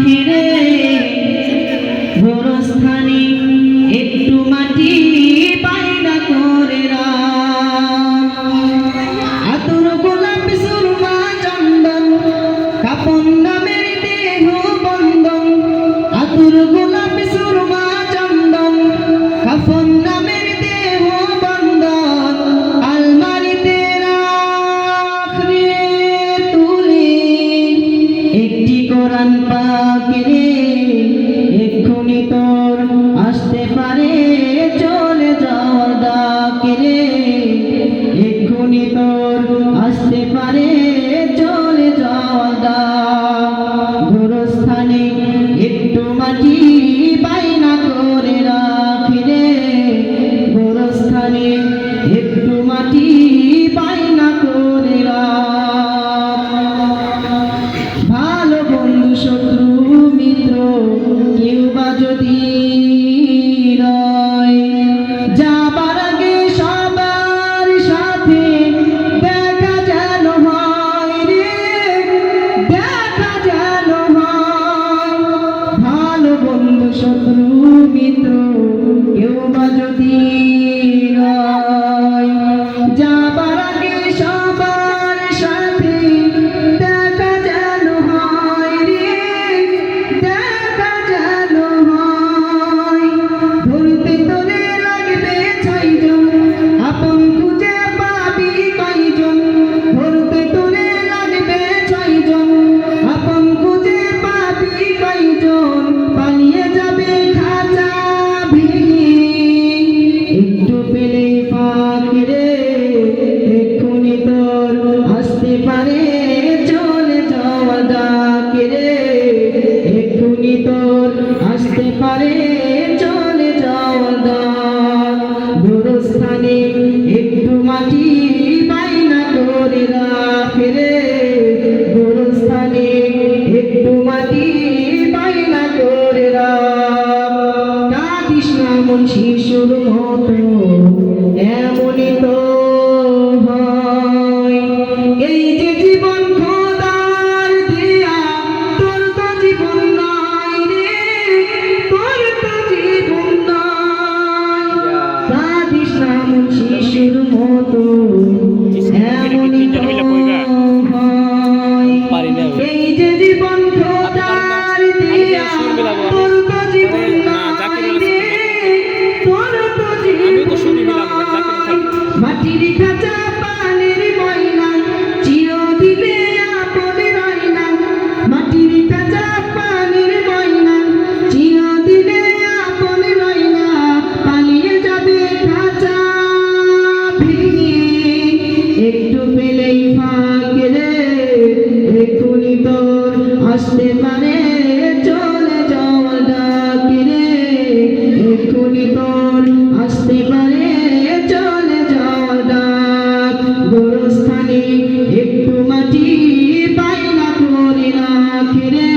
রাখিরে গোরস্থানে একটু মাটি পায়না করে আতর গোলাপ সুরমা চন্দন কাপন নামের দেহ বন্দন আতর গোলাপ সুরমা চন্দন কাপন নামের দেহ বন্দন আলমারিতে রাখরে তুলে একটি কোরআন পাক রে এক্ষুনি তোর আসতে পারে চলে যাওয়ার ডাক রে এক্ষুনি তোর আসতে পারে চলে যাওয়ার ডাক গোরস্থানে একটু মাটি বাইনা করে রাখি রে গোরস্থানে একটু মাটি বাইনা করে রাখ ভালো বন্ধু শত্রু মিত্র কেউ বা যদি রয় যাবার আগে সবার সাথে দেখা যেন হয় রে দেখা যেন হয় ভালো বন্ধু শত্রু মিত্র কেউ বা যদি রয় যাবার আগে সবার সাথে দেখা যেন হয় রে দেখা যেন হয় ধরতে তোরে লাগবে ছয়জন আপন খুঁজে পাবি কয়জন ধরতে তোরে লাগবে ছয়জন আপন খুঁজে পাবি কয়জন পালিয়ে যাবে খাঁচা ভেঙে একটু পেলে ফাঁক রে এক্ষুনি তোর আসতে পারে চলে যাওয়া ডাক রে এক্ষুনি তোর আসতে পারে চলে যাওয়া ডাক গোরস্থানে একটু মাটি বাইনা করে রাখ রে গোরস্থানে একটু মাটি বাইনা করে রাখ কাঁদিস না মন শিশুর মতো এমনই তো হয় এই যে জীবন খোদার দিয়া তোর তো জীবন নয় রে তোর তো জীবন নয় কাঁদিস না মন শিশুর মতো এমনই তো হয় এই যে জীবন খোদার দিয়া তোর তো জীবন নয় রে তোর তো জীবন মাটির খাঁচা পানির ময়না চিরদিনে আপন রয় না মাটির খাঁচা পানির ময়না চিরদিনে আপন রয় না পালিয়ে যাবে খাঁচা ভেঙে একটু পেলেই ফাঁক রে এক্ষুনি তোর আসতে পারে চলে যাওয়া ডাক রে এক্ষুনি তোর আসতে পারে চলে যাওয়া ডাক গোরস্থানে একটু মাটি বাইনা করে রাখ রে